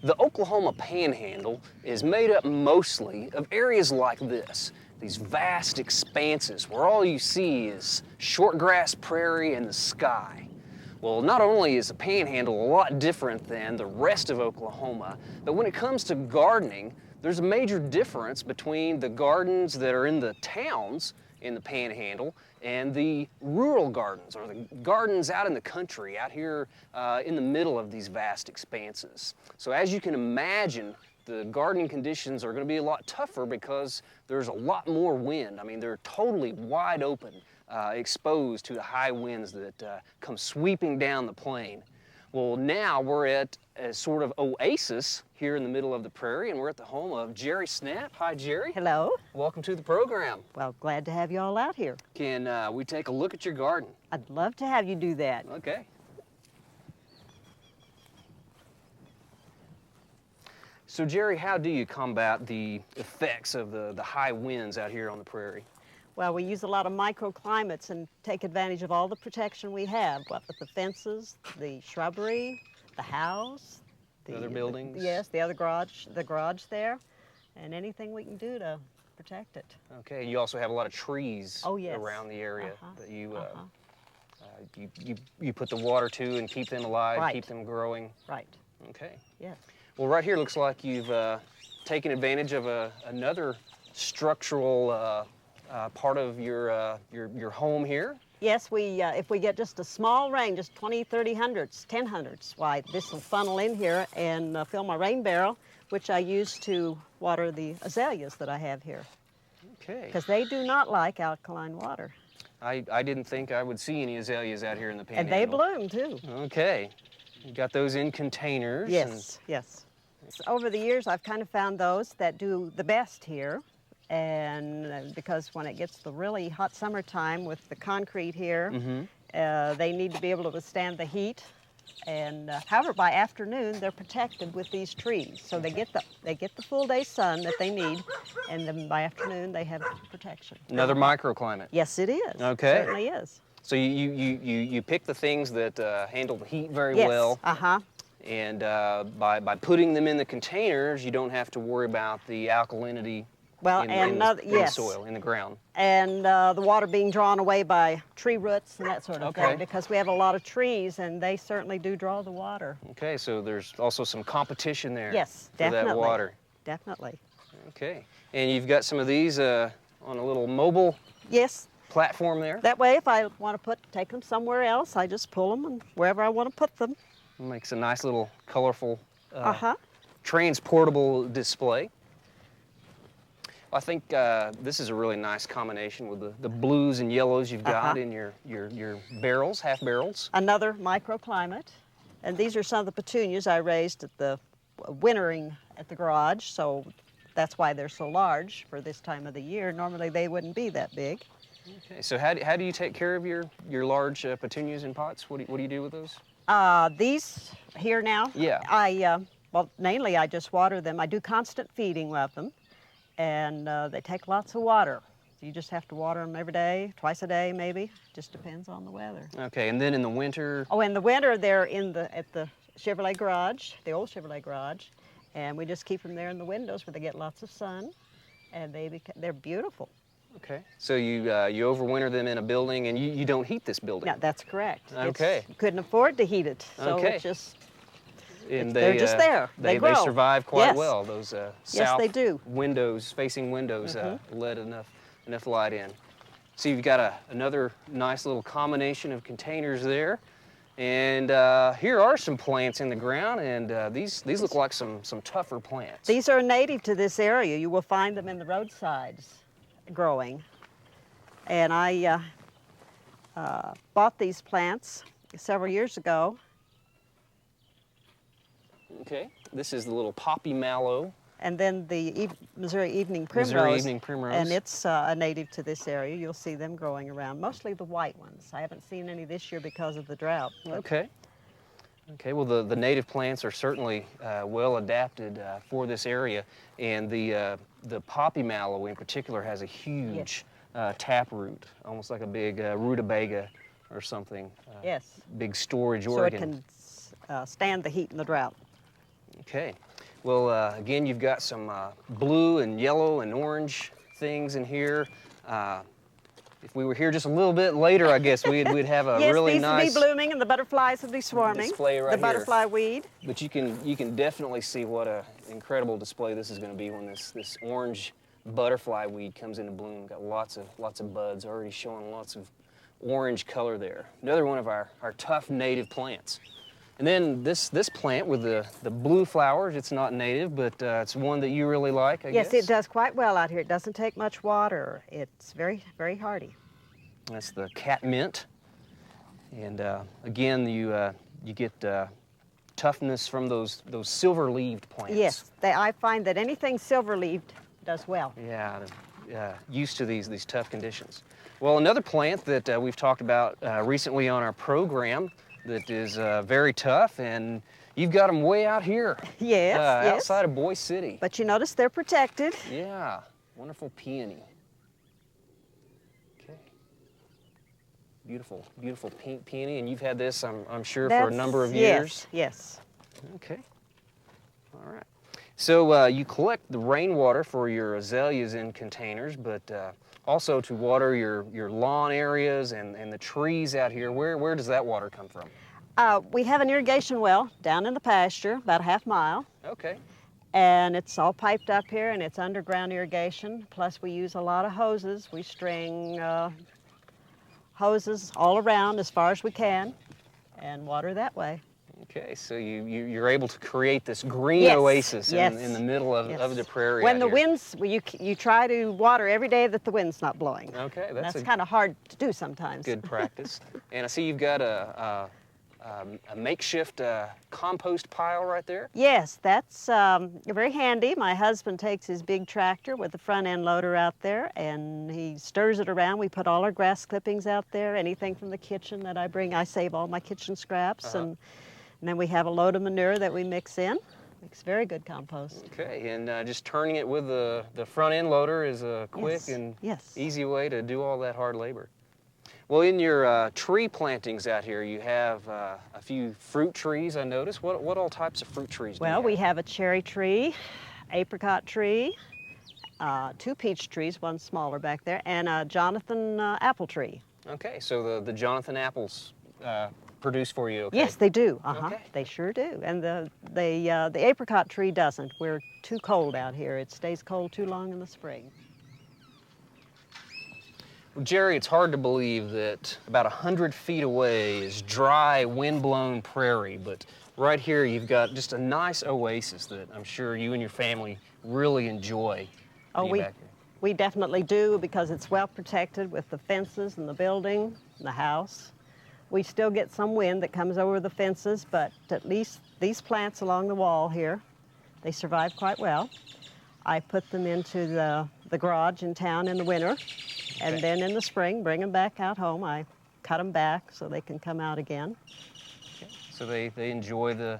The Oklahoma Panhandle is made up mostly of areas like this, these vast expanses where all you see is short grass prairie and the sky. Well, not only is the Panhandle a lot different than the rest of Oklahoma, but when it comes to gardening, there's a major difference between the gardens that are in the towns in the Panhandle and the rural gardens, or the gardens out in the country, out here in the middle of these vast expanses. So as you can imagine, the gardening conditions are going to be a lot tougher because there's a lot more wind. I mean, they're totally wide open, exposed to the high winds that come sweeping down the plain. Well, now we're at a sort of oasis here in the middle of the prairie, and we're at the home of Gerri Snapp. Hi, Gerri. Hello. Welcome to the program. Well, glad to have you all out here. Can we take a look at your garden? I'd love to have you do that. Okay. So, Gerri, how do you combat the effects of the high winds out here on the prairie? Well, we use a lot of microclimates and take advantage of all the protection we have, what with the fences, the shrubbery, the house, the other buildings? Yes, the garage there, and anything we can do to protect it. Okay, you also have a lot of trees yes. around the area that you put the water to and keep them alive, Right. keep them growing. Right. Okay. Yes. Well, right here looks like you've taken advantage of another structural part of your home here. Yes, if we get just a small rain, just 20, 30 hundredths, 10 hundredths, why this will funnel in here and fill my rain barrel, which I use to water the azaleas that I have here. Okay. Because they do not like alkaline water. I didn't think I would see any azaleas out here in the Panhandle. And they bloom too. Okay. You got those in containers. Yes, yes. So over the years, I've kind of found those that do the best here. And because when it gets the really hot summertime with the concrete here, they need to be able to withstand the heat. And however, by afternoon, they're protected with these trees. So they get the full day sun that they need, and then by afternoon, they have protection. Another microclimate. Yes, it is. Okay. It certainly is. So you pick the things that handle the heat very Yes. well. Uh-huh. And by putting them in the containers, you don't have to worry about the alkalinity in the soil, in the ground. And the water being drawn away by tree roots and that sort of Okay. thing, because we have a lot of trees and they certainly do draw the water. Okay, so there's also some competition there. Yes, for definitely. that water. Definitely. Okay, and you've got some of these on a little mobile Yes. platform there. That way, if I want to take them somewhere else, I just pull them and wherever I want to put them. Makes a nice little colorful Uh-huh. transportable display. I think this is a really nice combination with the blues and yellows you've got in your barrels, half barrels. Another microclimate. And these are some of the petunias I raised at the wintering at the garage, so that's why they're so large for this time of the year. Normally they wouldn't be that big. Okay, so how do you take care of your large petunias in pots? What do you do with those? These here now? Yeah. Well, mainly I just water them. I do constant feeding of them. And they take lots of water. So you just have to water them every day, twice a day maybe. Just depends on the weather. Okay, and then in the winter? Oh, in the winter they're at the Chevrolet garage, the old Chevrolet garage, and we just keep them there in the windows where they get lots of sun, and they're beautiful. Okay, so you overwinter them in a building, and you don't heat this building? No, that's correct. Okay. You couldn't afford to heat it, so okay. it's just. And they're just there. They grow. They survive quite yes. well. Those yes, they do. facing windows let enough light in. So you've got another nice little combination of containers there. And here are some plants in the ground, and these look like some tougher plants. These are native to this area. You will find them in the roadsides growing. And I bought these plants several years ago. Okay, this is the little poppy mallow. And then the Missouri evening primrose. Missouri evening primrose. And it's a native to this area. You'll see them growing around, mostly the white ones. I haven't seen any this year because of the drought. Okay. Okay, well the native plants are certainly well adapted for this area, and the poppy mallow in particular has a huge taproot, almost like a big rutabaga or something. Yes. Big storage organ. So it can stand the heat and the drought. Okay. Well, again, you've got some blue and yellow and orange things in here. If we were here just a little bit later, I guess we'd have a yes, really these nice would be blooming and the butterflies would be swarming. display right the here. butterfly weed. But you can definitely see what an incredible display this is going to be when this orange butterfly weed comes into bloom. Got lots of buds already showing lots of orange color there. Another one of our tough native plants. And then this plant with the blue flowers, it's not native, but it's one that you really like, I guess? Yes, it does quite well out here. It doesn't take much water. It's very, very hardy. That's the catmint. And again, you get toughness from those silver-leaved plants. Yes, I find that anything silver-leaved does well. Yeah, used to these tough conditions. Well, another plant that we've talked about recently on our program that is very tough, and you've got them way out here. Yes, yes. Outside of Boise City. But you notice they're protected. Yeah, wonderful peony. Okay. Beautiful, beautiful pink peony, and you've had this, I'm sure, for a number of years. Yes, yes. Okay. All right. So you collect the rainwater for your azaleas in containers, but also to water your lawn areas and the trees out here. Where does that water come from? We have an irrigation well down in the pasture, about a half mile. Okay. And it's all piped up here, and it's underground irrigation. Plus, we use a lot of hoses. We string hoses all around as far as we can and water that way. Okay, so you're able to create this green yes, oasis yes, in the middle of the prairie. When the here. winds, you try to water every day that the wind's not blowing. Okay, that's kind of hard to do sometimes. Good practice. And I see you've got a makeshift compost pile right there. Yes, that's very handy. My husband takes his big tractor with the front end loader out there, and he stirs it around. We put all our grass clippings out there, anything from the kitchen that I bring. I save all my kitchen scraps, and then we have a load of manure that we mix in. Makes very good compost. Okay, and just turning it with the front end loader is a quick and easy way to do all that hard labor. Well, in your tree plantings out here, you have a few fruit trees, I noticed. What all types of fruit trees do you have? Well, we have a cherry tree, apricot tree, 2 peach trees, one smaller back there, and a Jonathan apple tree. Okay, so the Jonathan apples produce for you, okay? Yes, they do. Okay. They sure do. And the apricot tree doesn't. We're too cold out here. It stays cold too long in the spring. Well, Gerri, it's hard to believe that about 100 feet away is dry, wind-blown prairie, but right here you've got just a nice oasis that I'm sure you and your family really enjoy. Oh, we definitely do, because it's well protected with the fences and the building and the house. We still get some wind that comes over the fences, but at least these plants along the wall here, they survive quite well. I put them into the garage in town in the winter, and then in the spring, bring them back out home. I cut them back so they can come out again. Okay. So they enjoy the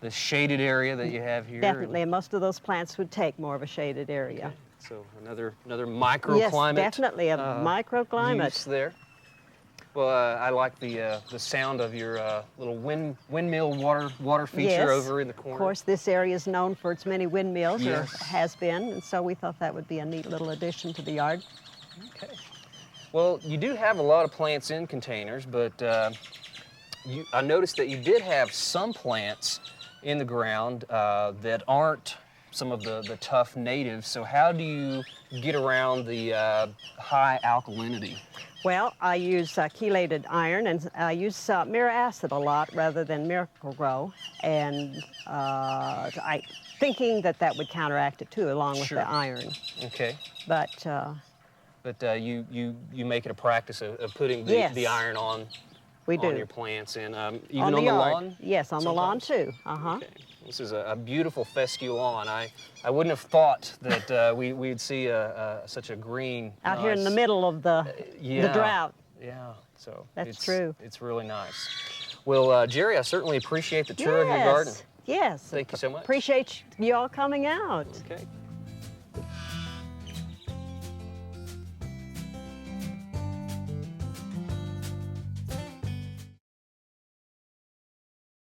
shaded area that you have here? Definitely, and most of those plants would take more of a shaded area. Okay. So another microclimate. Yes, definitely a microclimate. Use there. Well, I like the sound of your little windmill water feature over in the corner. Of course, this area is known for its many windmills, or has been, and so we thought that would be a neat little addition to the yard. Okay. Well, you do have a lot of plants in containers, but I noticed that you did have some plants in the ground that aren't some of the tough natives. So how do you get around the high alkalinity? Well, I use chelated iron, and I use mirror acid a lot rather than Miracle-Gro, and thinking that would counteract it too, along with the iron. Okay. But you make it a practice of putting the iron on. We do. On your plants, and even on the lawn? Yes, on the lawn too. Okay. This is a beautiful fescue lawn. I wouldn't have thought that we'd see such a green out here in the middle of the drought. Yeah, so that's true. It's really nice. Well, Gerri, I certainly appreciate the tour of your garden. Yes. Thank you so much. Appreciate you all coming out. Okay.